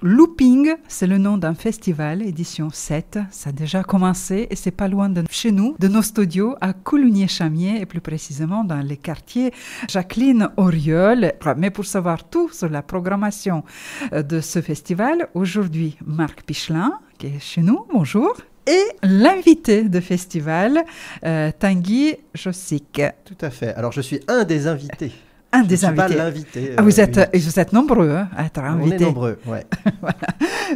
Looping, c'est le nom d'un festival, édition 7. Ça a déjà commencé et c'est pas loin de chez nous, de nos studios à Coulugné-Chamiers et plus précisément dans les quartiers Jacqueline Auriol. Mais pour savoir tout sur la programmation de ce festival, aujourd'hui Marc Pichelin qui est chez nous, bonjour. Et l'invité de festival, Tanguy Jossic. Tout à fait. Alors je suis un des invités. Un des invités. Pas l'invité. Vous êtes nombreux à être invités. On est nombreux, ouais. Voilà.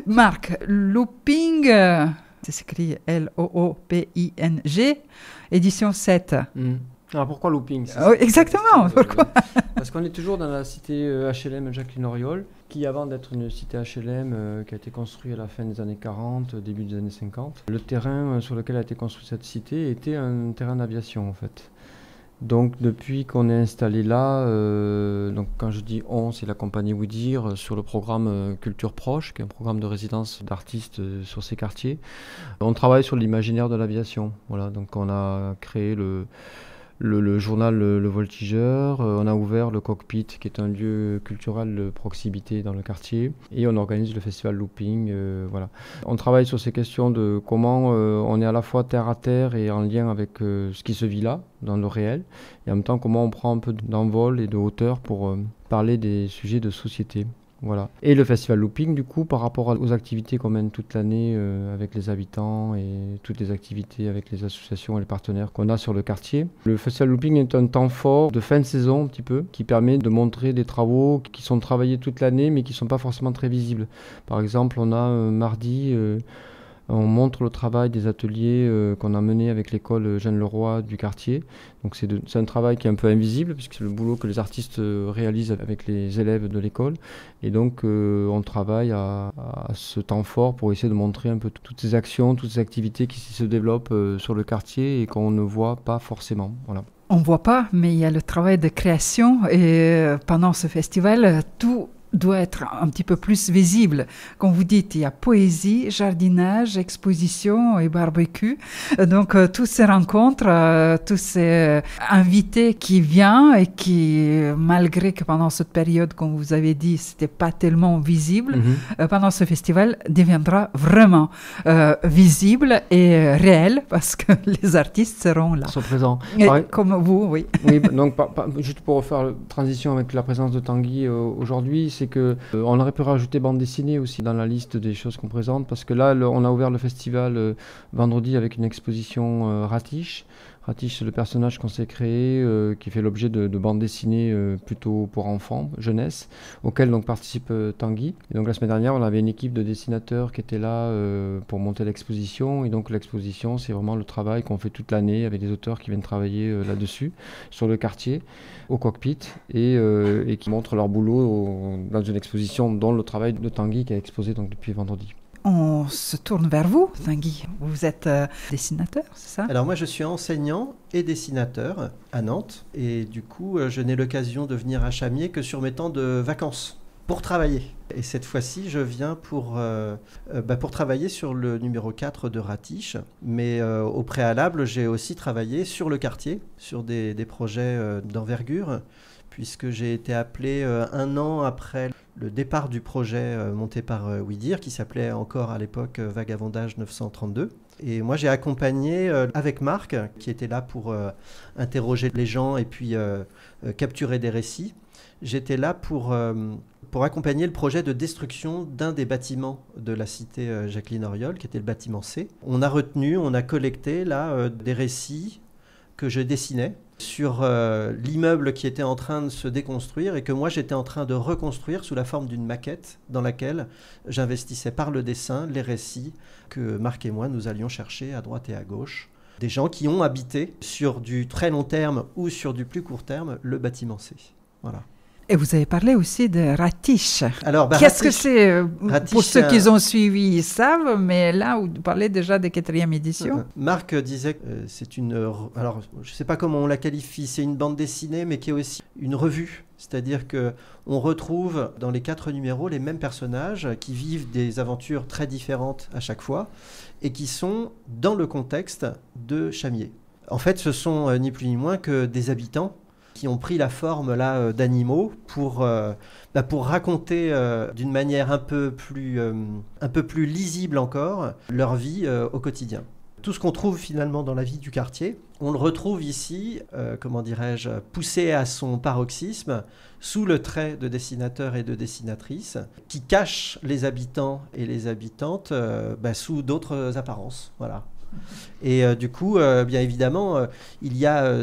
Marc, Looping, c'est écrit L-O-O-P-I-N-G, édition 7. Alors pourquoi Looping? Exactement, pourquoi? Parce qu'on est toujours dans la cité HLM Jacqueline Auriol, qui avant d'être une cité HLM qui a été construite à la fin des années 40, début des années 50, le terrain sur lequel a été construite cette cité était un terrain d'aviation en fait. Donc depuis qu'on est installé là, donc quand je dis on, c'est la compagnie Ouidir sur le programme Culture Proche, qui est un programme de résidence d'artistes sur ces quartiers. On travaille sur l'imaginaire de l'aviation. Voilà, donc on a créé le journal Le Voltigeur, on a ouvert le Cockpit, qui est un lieu culturel de proximité dans le quartier, et on organise le festival Looping. Voilà. On travaille sur ces questions de comment on est à la fois terre à terre et en lien avec ce qui se vit là, dans le réel, et en même temps comment on prend un peu d'envol et de hauteur pour parler des sujets de société. Voilà. Et le festival Looping, du coup, par rapport aux activités qu'on mène toute l'année avec les habitants et toutes les activités avec les associations et les partenaires qu'on a sur le quartier. Le festival Looping est un temps fort de fin de saison, un petit peu, qui permet de montrer des travaux qui sont travaillés toute l'année, mais qui ne sont pas forcément très visibles. Par exemple, on a mardi... on montre le travail des ateliers qu'on a menés avec l'école Jeanne Leroy du quartier. Donc c'est un travail qui est un peu invisible, puisque c'est le boulot que les artistes réalisent avec les élèves de l'école. Et donc on travaille à ce temps fort pour essayer de montrer un peu toutes ces actions, toutes ces activités qui se développent sur le quartier et qu'on ne voit pas forcément. Voilà. On ne voit pas, mais il y a le travail de création et pendant ce festival, tout doit être un petit peu plus visible. Comme vous dites, il y a poésie, jardinage, exposition et barbecue. Donc, toutes ces rencontres, tous ces invités qui viennent et qui, malgré que pendant cette période, comme vous avez dit, c'était pas tellement visible, pendant ce festival, deviendra vraiment visible et réel parce que les artistes seront là. Ils sont présents. Comme vous, oui. Oui, donc juste pour faire la transition avec la présence de Tanguy aujourd'hui, c'est que on aurait pu rajouter bande dessinée aussi dans la liste des choses qu'on présente, parce que là on a ouvert le festival vendredi avec une exposition Ratiche. Ratiche, c'est le personnage qu'on s'est créé, qui fait l'objet de bandes dessinées plutôt pour enfants, jeunesse, auquel donc participe Tanguy. Et donc la semaine dernière, on avait une équipe de dessinateurs qui était là pour monter l'exposition. Et donc l'exposition, c'est vraiment le travail qu'on fait toute l'année avec des auteurs qui viennent travailler là-dessus, sur le quartier, au Cockpit, et qui montrent leur boulot dans une exposition, dont le travail de Tanguy qui est exposé donc depuis vendredi. On se tourne vers vous, Tanguy. Vous êtes dessinateur, c'est ça? Alors moi, je suis enseignant et dessinateur à Nantes. Et du coup, je n'ai l'occasion de venir à Chamiers que sur mes temps de vacances pour travailler. Et cette fois-ci, je viens pour travailler sur le numéro 4 de Ratiche. Mais au préalable, j'ai aussi travaillé sur le quartier, sur des projets d'envergure, puisque j'ai été appelé un an après le départ du projet monté par Ouidir, qui s'appelait encore à l'époque Vagabondage 932. Et moi, j'ai accompagné avec Marc, qui était là pour interroger les gens et puis capturer des récits. J'étais là pour accompagner le projet de destruction d'un des bâtiments de la cité Jacqueline Auriol, qui était le bâtiment C. On a collecté là des récits que je dessinais sur l'immeuble qui était en train de se déconstruire et que moi j'étais en train de reconstruire sous la forme d'une maquette dans laquelle j'investissais par le dessin les récits que Marc et moi nous allions chercher à droite et à gauche. Des gens qui ont habité sur du très long terme ou sur du plus court terme le bâtiment C. Voilà. Et vous avez parlé aussi de Ratiche. Alors, qu'est-ce que c'est? Ratiche, pour ceux qui ont suivi, ils savent, mais là, vous parlez déjà de 4e édition. Marc disait que c'est une... Alors, je ne sais pas comment on la qualifie, c'est une bande dessinée, mais qui est aussi une revue. C'est-à-dire qu'on retrouve dans les 4 numéros les mêmes personnages qui vivent des aventures très différentes à chaque fois et qui sont dans le contexte de Chamiers. En fait, ce sont ni plus ni moins que des habitants qui ont pris la forme là d'animaux pour raconter d'une manière un peu plus lisible encore leur vie au quotidien. Tout ce qu'on trouve finalement dans la vie du quartier, on le retrouve ici, comment dirais-je, poussé à son paroxysme sous le trait de dessinateurs et de dessinatrices qui cachent les habitants et les habitantes sous d'autres apparences. Voilà. Et du coup, bien évidemment, il y a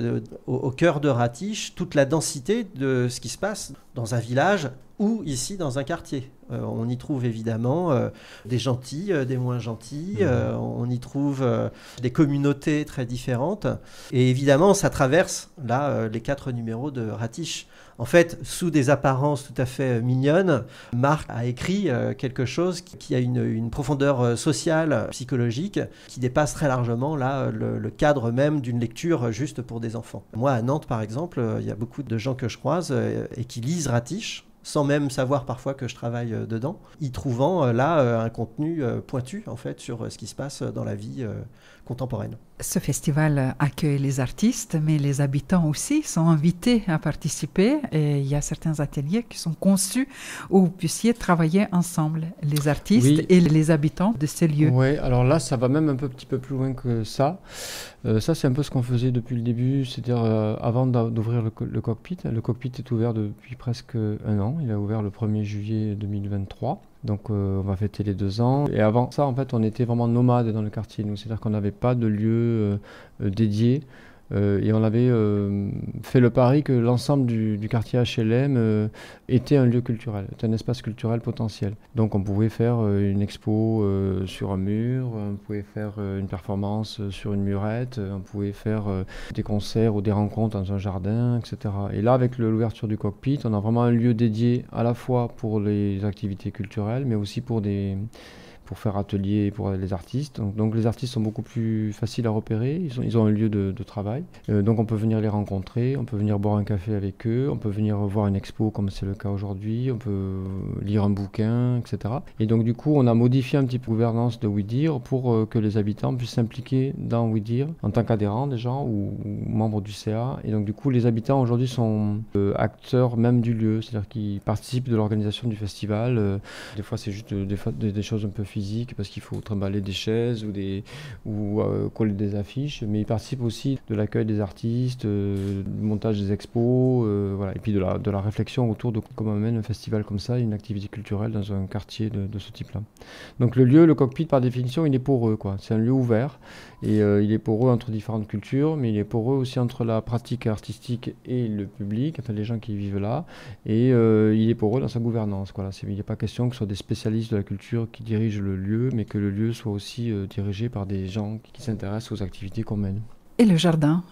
au cœur de Ratiche toute la densité de ce qui se passe dans un village ou ici dans un quartier. On y trouve évidemment des gentils, des moins gentils, on y trouve des communautés très différentes. Et évidemment, ça traverse là les 4 numéros de Ratiche. En fait, sous des apparences tout à fait mignonnes, Marc a écrit quelque chose qui a une profondeur sociale, psychologique, qui dépasse très largement là, le cadre même d'une lecture juste pour des enfants. Moi, à Nantes, par exemple, il y a beaucoup de gens que je croise et qui lisent Ratiche, sans même savoir parfois que je travaille dedans, y trouvant là un contenu pointu en fait sur ce qui se passe dans la vie contemporaine. Ce festival accueille les artistes, mais les habitants aussi sont invités à participer et il y a certains ateliers qui sont conçus où vous puissiez travailler ensemble, les artistes et les habitants de ces lieux. Oui, alors là, ça va même un petit peu plus loin que ça. Ça, c'est un peu ce qu'on faisait depuis le début, c'est-à-dire avant d'ouvrir le cockpit. Le cockpit est ouvert depuis presque 1 an. Il a ouvert le 1er juillet 2023. Donc on va fêter les 2 ans. Et avant ça, en fait, on était vraiment nomades dans le quartier. C'est-à-dire qu'on n'avait pas de lieu dédié. Et on avait fait le pari que l'ensemble du quartier HLM était un lieu culturel, était un espace culturel potentiel. Donc on pouvait faire une expo sur un mur, on pouvait faire une performance sur une murette, on pouvait faire des concerts ou des rencontres dans un jardin, etc. Et là, avec l'ouverture du cockpit, on a vraiment un lieu dédié à la fois pour les activités culturelles, mais aussi pour faire atelier pour les artistes. Donc les artistes sont beaucoup plus faciles à repérer, ils ont un lieu de travail. Donc on peut venir les rencontrer, on peut venir boire un café avec eux, on peut venir voir une expo comme c'est le cas aujourd'hui, on peut lire un bouquin, etc. Et donc du coup on a modifié un petit peu la gouvernance de Oui-Dire pour que les habitants puissent s'impliquer dans Oui-Dire en tant qu'adhérents des gens ou membres du CA. Et donc du coup les habitants aujourd'hui sont acteurs même du lieu, c'est-à-dire qu'ils participent de l'organisation du festival. Des fois c'est juste des choses un peu physiques parce qu'il faut trimballer des chaises ou coller des affiches, mais ils participent aussi de l'accueil des artistes, du montage des expos, voilà, et puis de la réflexion autour de comment on mène un festival comme ça, une activité culturelle dans un quartier de ce type-là. Donc le lieu, le cockpit par définition, il est poreux, quoi. C'est un lieu ouvert et il est poreux entre différentes cultures, mais il est poreux aussi entre la pratique artistique et le public, enfin les gens qui vivent là, et il est poreux dans sa gouvernance. Voilà. Il n'est pas question que ce soit des spécialistes de la culture qui dirigent le lieu, mais que le lieu soit aussi dirigé par des gens qui s'intéressent aux activités qu'on mène. Et le jardin,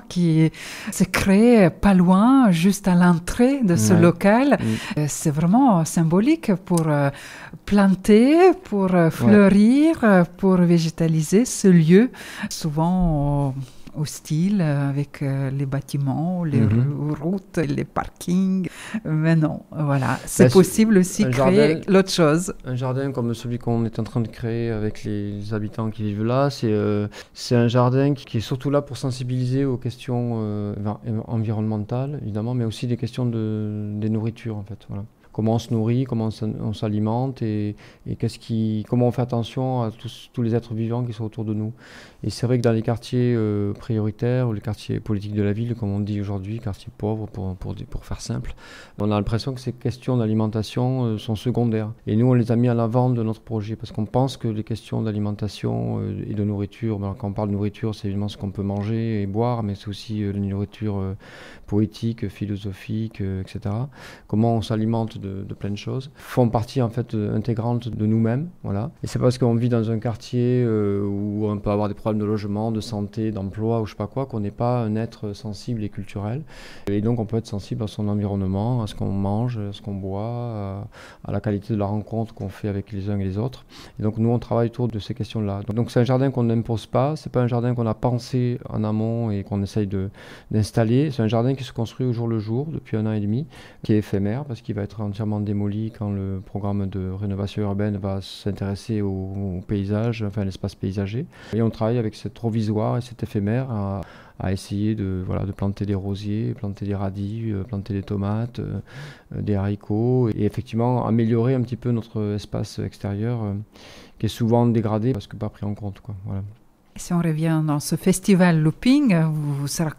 qui se crée pas loin, juste à l'entrée de ce local. C'est vraiment symbolique pour planter, pour fleurir, pour végétaliser ce lieu, souvent hostile avec les bâtiments, les routes, les parkings. Mais non, voilà, c'est possible aussi de créer l'autre chose. Un jardin comme celui qu'on est en train de créer avec les habitants qui vivent là, c'est un jardin qui est surtout là pour sensibiliser aux questions environnementales, évidemment, mais aussi des questions des nourritures, en fait. Voilà. Comment on se nourrit, comment on s'alimente et comment on fait attention à tous les êtres vivants qui sont autour de nous. Et c'est vrai que dans les quartiers prioritaires ou les quartiers politiques de la ville, comme on dit aujourd'hui, quartiers pauvres pour faire simple, on a l'impression que ces questions d'alimentation sont secondaires. Et nous, on les a mis à l'avant de notre projet parce qu'on pense que les questions d'alimentation et de nourriture, alors quand on parle de nourriture, c'est évidemment ce qu'on peut manger et boire, mais c'est aussi la nourriture poétique, philosophique, etc. Comment on s'alimente de plein de choses, font partie en fait intégrante de nous-mêmes, voilà. Et c'est parce qu'on vit dans un quartier où on peut avoir des problèmes de logement, de santé, d'emploi ou je sais pas quoi, qu'on n'est pas un être sensible et culturel. Et donc on peut être sensible à son environnement, à ce qu'on mange, à ce qu'on boit, à la qualité de la rencontre qu'on fait avec les uns et les autres. Et donc nous on travaille autour de ces questions-là. Donc c'est un jardin qu'on n'impose pas, c'est pas un jardin qu'on a pensé en amont et qu'on essaye d'installer. C'est un jardin qui se construit au jour le jour depuis 1 an et demi, qui est éphémère parce qu'il va être entièrement démoli quand le programme de rénovation urbaine va s'intéresser au paysage, enfin à l'espace paysager. Et on travaille avec cette provisoire et cet éphémère à à essayer de planter des rosiers, planter des radis, planter des tomates, des haricots, et effectivement améliorer un petit peu notre espace extérieur qui est souvent dégradé parce que pas pris en compte, quoi. Voilà. Si on revient dans ce festival Looping, vous sera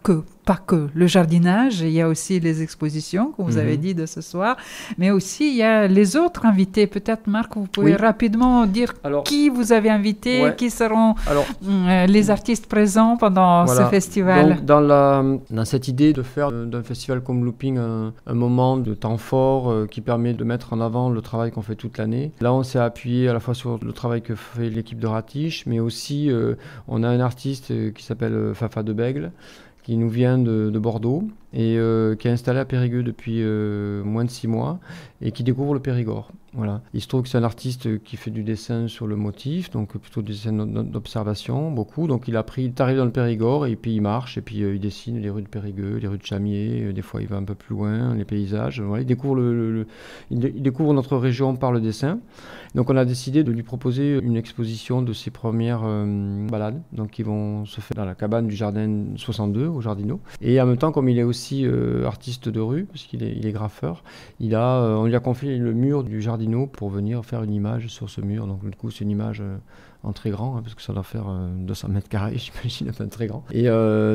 pas que le jardinage, il y a aussi les expositions, comme vous avez dit de ce soir, mais aussi il y a les autres invités. Peut-être, Marc, vous pouvez rapidement dire qui vous avez invité, qui seront les artistes présents pendant ce festival. Donc, dans cette idée de faire d'un festival comme Looping un moment de temps fort qui permet de mettre en avant le travail qu'on fait toute l'année, là on s'est appuyé à la fois sur le travail que fait l'équipe de Ratiche, mais aussi on a un artiste qui s'appelle Fafa de Bègle, qui nous vient de Bordeaux et qui est installé à Périgueux depuis moins de 6 mois et qui découvre le Périgord. Voilà. Il se trouve que c'est un artiste qui fait du dessin sur le motif, donc plutôt du dessin d'observation, beaucoup. Donc il est arrivé dans le Périgord et puis il marche et puis il dessine les rues de Périgueux, les rues de Chamiers, des fois il va un peu plus loin, les paysages. Voilà. Il découvre notre région par le dessin. Donc on a décidé de lui proposer une exposition de ses premières balades, donc qui vont se faire dans la cabane du jardin 62 au Jardinot. Et en même temps, comme il est aussi artiste de rue, parce qu'il est graffeur, on lui a confié le mur du Jardinot pour venir faire une image sur ce mur. Donc du coup c'est une image en très grand, parce que ça doit faire 200 mètres carrés, j'imagine, enfin très grand. Et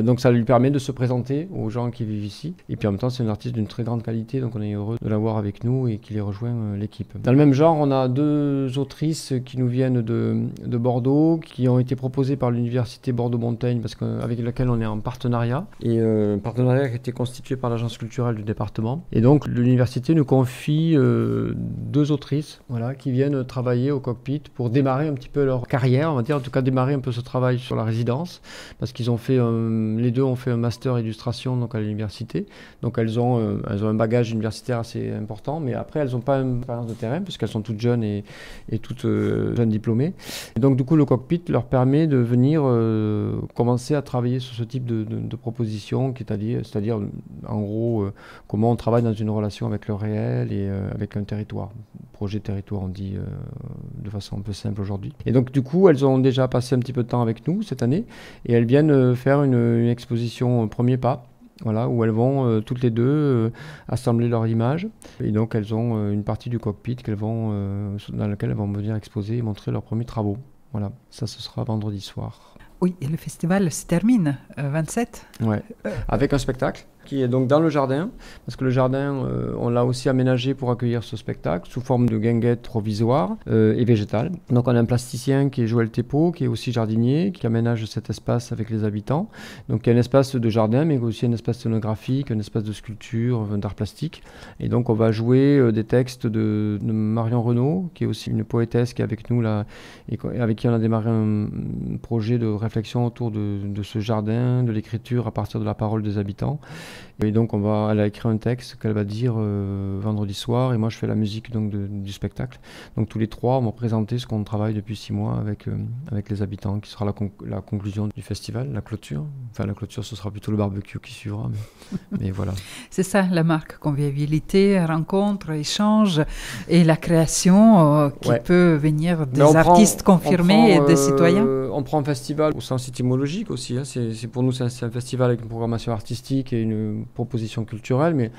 donc ça lui permet de se présenter aux gens qui vivent ici. Et puis en même temps, c'est un artiste d'une très grande qualité, donc on est heureux de l'avoir avec nous et qu'il ait rejoint l'équipe. Dans le même genre, on a 2 autrices qui nous viennent de Bordeaux, qui ont été proposées par l'université Bordeaux-Montaigne, avec laquelle on est en partenariat. Et un partenariat qui a été constitué par l'agence culturelle du département. Et donc l'université nous confie 2 autrices, qui viennent travailler au cockpit pour démarrer un petit peu leur carrière, on va dire, en tout cas démarrer un peu ce travail sur la résidence, parce qu'ils ont fait les 2 ont fait un master illustration donc à l'université, donc elles ont un bagage universitaire assez important, mais après elles n'ont pas une expérience de terrain puisqu'elles sont toutes jeunes et toutes jeunes diplômées. Et donc du coup le cockpit leur permet de venir commencer à travailler sur ce type de proposition, c'est-à-dire en gros comment on travaille dans une relation avec le réel et avec un territoire. Projet territoire, on dit de façon un peu simple aujourd'hui. Et donc du coup, elles ont déjà passé un petit peu de temps avec nous cette année et elles viennent faire une exposition Premier Pas, où elles vont toutes les 2 assembler leurs images. Et donc elles ont une partie du cockpit dans laquelle elles vont venir exposer et montrer leurs premiers travaux. Voilà, ça ce sera vendredi soir. Oui, et le festival se termine 27. Ouais, avec un spectacle qui est donc dans le jardin, parce que le jardin, on l'a aussi aménagé pour accueillir ce spectacle sous forme de guinguette provisoire et végétale. Donc on a un plasticien qui est Joël Thépeau, qui est aussi jardinier, qui aménage cet espace avec les habitants. Donc il y a un espace de jardin, mais aussi un espace scénographique, un espace de sculpture, d'art plastique. Et donc on va jouer des textes de Marion Renaud, qui est aussi une poétesse qui est avec nous là, et avec qui on a démarré un projet de réflexion autour de ce jardin, de l'écriture à partir de la parole des habitants. Et donc elle a écrit un texte qu'elle va dire vendredi soir, et moi je fais la musique donc du spectacle. Donc tous les 3 vont présenter ce qu'on travaille depuis 6 mois avec les habitants, qui sera la conclusion du festival, la clôture. Enfin la clôture, ce sera plutôt le barbecue qui suivra, mais voilà. C'est ça la marque, convivialité, rencontre, échange et la création qui peut venir des artistes confirmés et des citoyens. On prend un festival au sens étymologique aussi, hein. Pour nous c'est un festival avec une programmation artistique et une proposition culturelle,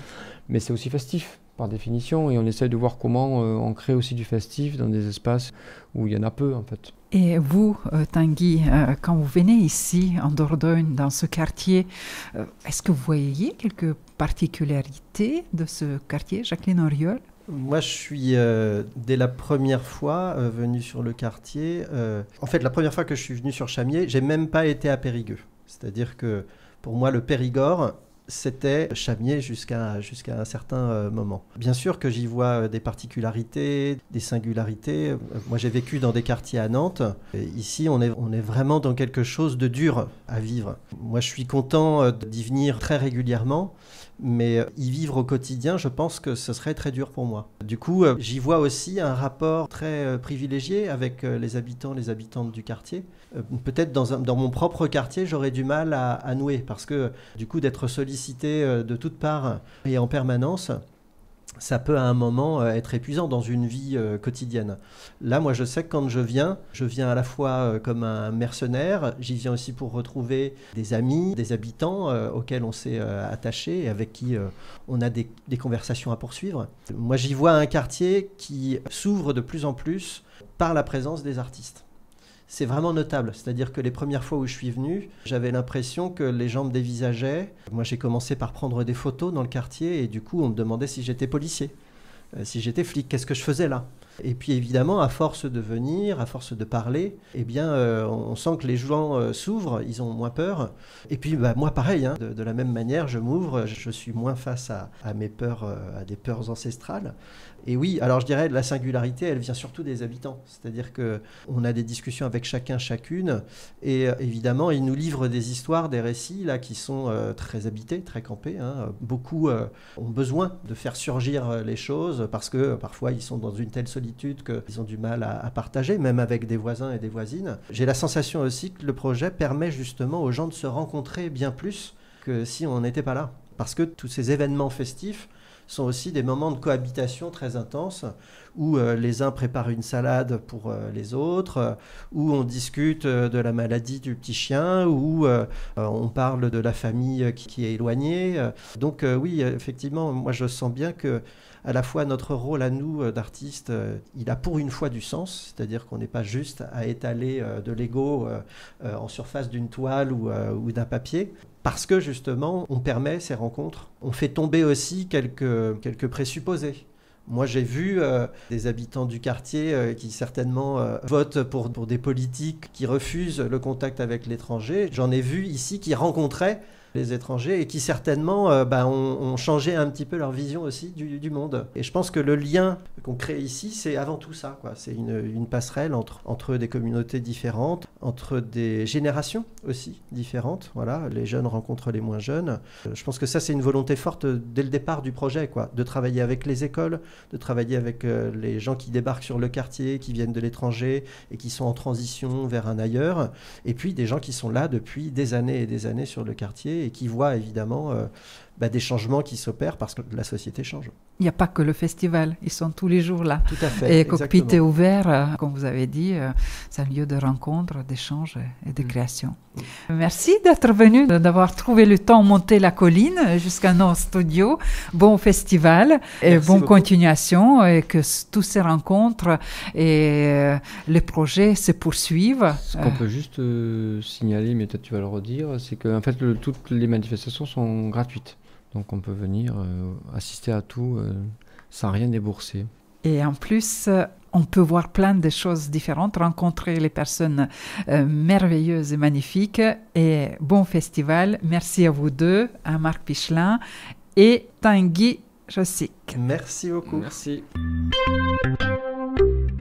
mais c'est aussi festif par définition, et on essaye de voir comment on crée aussi du festif dans des espaces où il y en a peu en fait. Et vous, Tanguy, quand vous venez ici en Dordogne, dans ce quartier, est-ce que vous voyez quelques particularités de ce quartier, Jacqueline Auriol? Moi, je suis, dès la première fois, venu sur le quartier. En fait, la première fois que je suis venu sur Chamiers, j'ai même pas été à Périgueux. C'est-à-dire que, pour moi, le Périgord, c'était Chamiers jusqu'à un certain moment. Bien sûr que j'y vois des particularités, des singularités. Moi, j'ai vécu dans des quartiers à Nantes. Et ici, on est vraiment dans quelque chose de dur à vivre. Moi, je suis content d'y venir très régulièrement. Mais y vivre au quotidien, je pense que ce serait très dur pour moi. Du coup, j'y vois aussi un rapport très privilégié avec les habitants, les habitantes du quartier. Peut-être dans mon propre quartier, j'aurais du mal à nouer, parce que du coup, d'être sollicité de toutes parts et en permanence, ça peut à un moment être épuisant dans une vie quotidienne. Là, moi, je sais que quand je viens à la fois comme un mercenaire, j'y viens aussi pour retrouver des amis, des habitants auxquels on s'est attaché et avec qui on a des conversations à poursuivre. Moi, j'y vois un quartier qui s'ouvre de plus en plus par la présence des artistes. C'est vraiment notable, c'est-à-dire que les premières fois où je suis venu, j'avais l'impression que les gens me dévisageaient. Moi, j'ai commencé par prendre des photos dans le quartier et du coup, on me demandait si j'étais policier, si j'étais flic, qu'est-ce que je faisais là. Et puis évidemment, à force de venir, à force de parler, eh bien, on sent que les gens s'ouvrent, ils ont moins peur. Et puis moi, pareil, hein, de la même manière, je m'ouvre, je suis moins face à mes peurs, à des peurs ancestrales. Et oui, alors je dirais la singularité, elle vient surtout des habitants. C'est-à-dire qu'on a des discussions avec chacun, chacune, et évidemment, ils nous livrent des histoires, des récits là qui sont très habités, très campés. Hein. Beaucoup ont besoin de faire surgir les choses parce que parfois ils sont dans une telle solitude qu'ils ont du mal à partager, même avec des voisins et des voisines. J'ai la sensation aussi que le projet permet justement aux gens de se rencontrer bien plus que si on n'était pas là. Parce que tous ces événements festifs sont aussi des moments de cohabitation très intenses où les uns préparent une salade pour les autres, où on discute de la maladie du petit chien, où on parle de la famille qui est éloignée. Donc oui, effectivement, moi je sens bien que à la fois notre rôle à nous d'artistes, il a pour une fois du sens, c'est-à-dire qu'on n'est pas juste à étaler de l'ego en surface d'une toile ou d'un papier, parce que justement on permet ces rencontres. On fait tomber aussi quelques présupposés. Moi, j'ai vu des habitants du quartier qui certainement votent pour des politiques qui refusent le contact avec l'étranger. J'en ai vu ici qui rencontraient les étrangers et qui certainement ont changé un petit peu leur vision aussi du monde. Et je pense que le lien qu'on crée ici, c'est avant tout ça, quoi. C'est une passerelle entre des communautés différentes, entre des générations aussi différentes. Voilà, les jeunes rencontrent les moins jeunes. Je pense que ça, c'est une volonté forte dès le départ du projet, quoi, de travailler avec les écoles, de travailler avec les gens qui débarquent sur le quartier, qui viennent de l'étranger et qui sont en transition vers un ailleurs, et puis des gens qui sont là depuis des années et des années sur le quartier et qui voient évidemment des changements qui s'opèrent parce que la société change. Il n'y a pas que le festival, ils sont tous les jours là. Tout à fait. Et Cockpit est ouvert, comme vous avez dit, c'est un lieu de rencontre, d'échange et de création. Merci d'être venu, d'avoir trouvé le temps de monter la colline jusqu'à nos studios. Bon festival et bonne continuation et que toutes ces rencontres et les projets se poursuivent. Ce qu'on peut juste signaler, mais peut-être tu vas le redire, c'est que en fait, toutes les manifestations sont gratuites. Donc on peut venir assister à tout sans rien débourser. Et en plus, on peut voir plein de choses différentes, rencontrer les personnes merveilleuses et magnifiques. Et bon festival. Merci à vous deux, à Marc Pichelin et Tanguy Jossic. Merci beaucoup. Merci.